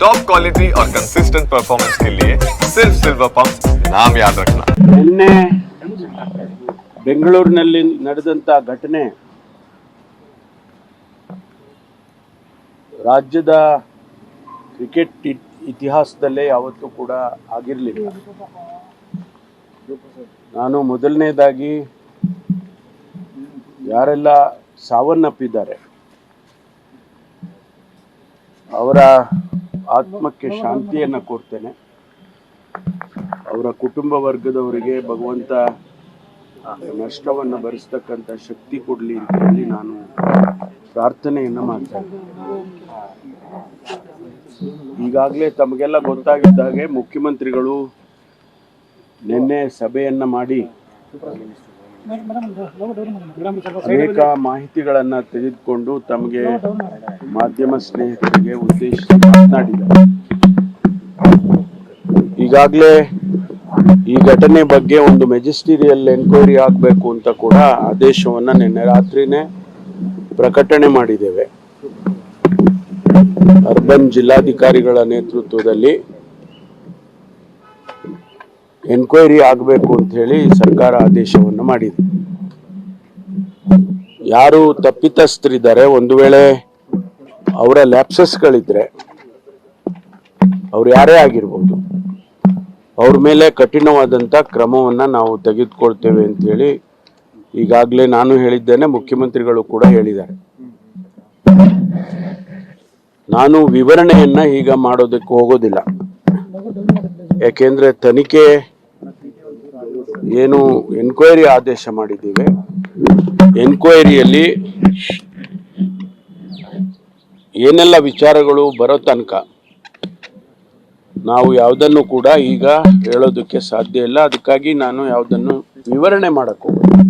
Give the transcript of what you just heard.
Top quality और consistent performance के लिए सिर्फ सिल्वर पंप नाम याद रखना। ನಿನ್ನೆ ಬೆಂಗಳೂರಿನಲ್ಲಿ ನಡೆದಂತ ಘಟನೆ ರಾಜ್ಯದ ಕ್ರಿಕೆಟ್ ಇತಿಹಾಸದಲ್ಲೇ ಯಾವತ್ತೂ ಕೂಡ ಆಗಿರಲಿಲ್ಲ. ನಾನು ಮೊದಲನೇದಾಗಿ ಯಾರೆಲ್ಲ ಸಾವನ್ನಪ್ಪಿದ್ದಾರೆ ಅವರ ಆತ್ಮಕ್ಕೆ ಶಾಂತಿಯನ್ನು ಕೋರ್ತೇನೆ. ಅವರ ಕುಟುಂಬ ವರ್ಗದವರಿಗೆ ಭಗವಂತ ನಷ್ಟವನ್ನು ಭರಿಸ್ತಕ್ಕಂಥ ಶಕ್ತಿ ಕೊಡಲಿ ಅಂತ ಹೇಳಿ ನಾನು ಪ್ರಾರ್ಥನೆಯನ್ನು ಮಾಡ್ತೇನೆ. ಈಗಾಗಲೇ ತಮಗೆಲ್ಲ ಗೊತ್ತಾಗಿದ್ದಾಗೆ ಮುಖ್ಯಮಂತ್ರಿಗಳು ನಿನ್ನೆ ಸಭೆಯನ್ನು ಮಾಡಿ ಅನೇಕ ಮಾಹಿತಿಗಳನ್ನು ತೆಗೆದುಕೊಂಡು ತಮಗೆ ಮಾಧ್ಯಮ ಸ್ನೇಹಿತರಿಗೆ ಉದ್ದೇಶಿಸಿ ಮಾತನಾಡಿದ್ದಾರೆ. ಈಗಾಗಲೇ ಈ ಘಟನೆ ಬಗ್ಗೆ ಒಂದು ಮೆಜಿಸ್ಟೀರಿಯಲ್ ಎನ್ಕ್ವೈರಿ ಆಗಬೇಕು ಅಂತ ಕೂಡ ಆದೇಶವನ್ನು ನಿನ್ನೆ ರಾತ್ರಿನೇ ಪ್ರಕಟಣೆ ಮಾಡಿದ್ದೇವೆ. ಅರ್ಬನ್ ಜಿಲ್ಲಾಧಿಕಾರಿಗಳ ನೇತೃತ್ವದಲ್ಲಿ ಎನ್ಕ್ವೈರಿ ಆಗಬೇಕು ಅಂತ ಹೇಳಿ ಸರ್ಕಾರ ಆದೇಶವನ್ನು ಮಾಡಿದೆ. ಯಾರು ತಪ್ಪಿತಸ್ಥರಿದ್ದಾರೆ, ಒಂದು ವೇಳೆ ಅವರ ಲ್ಯಾಪ್ಸಸ್ಗಳಿದ್ರೆ ಅವ್ರು ಯಾರೇ ಆಗಿರ್ಬೋದು, ಅವ್ರ ಮೇಲೆ ಕಠಿಣವಾದಂಥ ಕ್ರಮವನ್ನು ನಾವು ತೆಗೆದುಕೊಳ್ತೇವೆ ಅಂತ ಹೇಳಿ ಈಗಾಗಲೇ ನಾನು ಹೇಳಿದ್ದೇನೆ, ಮುಖ್ಯಮಂತ್ರಿಗಳು ಕೂಡ ಹೇಳಿದ್ದಾರೆ. ನಾನು ವಿವರಣೆಯನ್ನ ಈಗ ಮಾಡೋದಕ್ಕೆ ಹೋಗೋದಿಲ್ಲ. ಯಾಕೆಂದ್ರೆ ತನಿಖೆ ಏನು ಎನ್ಕ್ವೈರಿ ಆದೇಶ ಮಾಡಿದ್ದೀವಿ, ಎನ್ಕ್ವೈರಿಯಲ್ಲಿ ಏನೆಲ್ಲ ವಿಚಾರಗಳು ಬರೋ ತನಕ ನಾವು ಯಾವುದನ್ನು ಕೂಡ ಈಗ ಹೇಳೋದಕ್ಕೆ ಸಾಧ್ಯ ಇಲ್ಲ. ಅದಕ್ಕಾಗಿ ನಾನು ಯಾವುದನ್ನು ವಿವರಣೆ ಮಾಡಕ್ಕೆ ಹೋಗೋದು.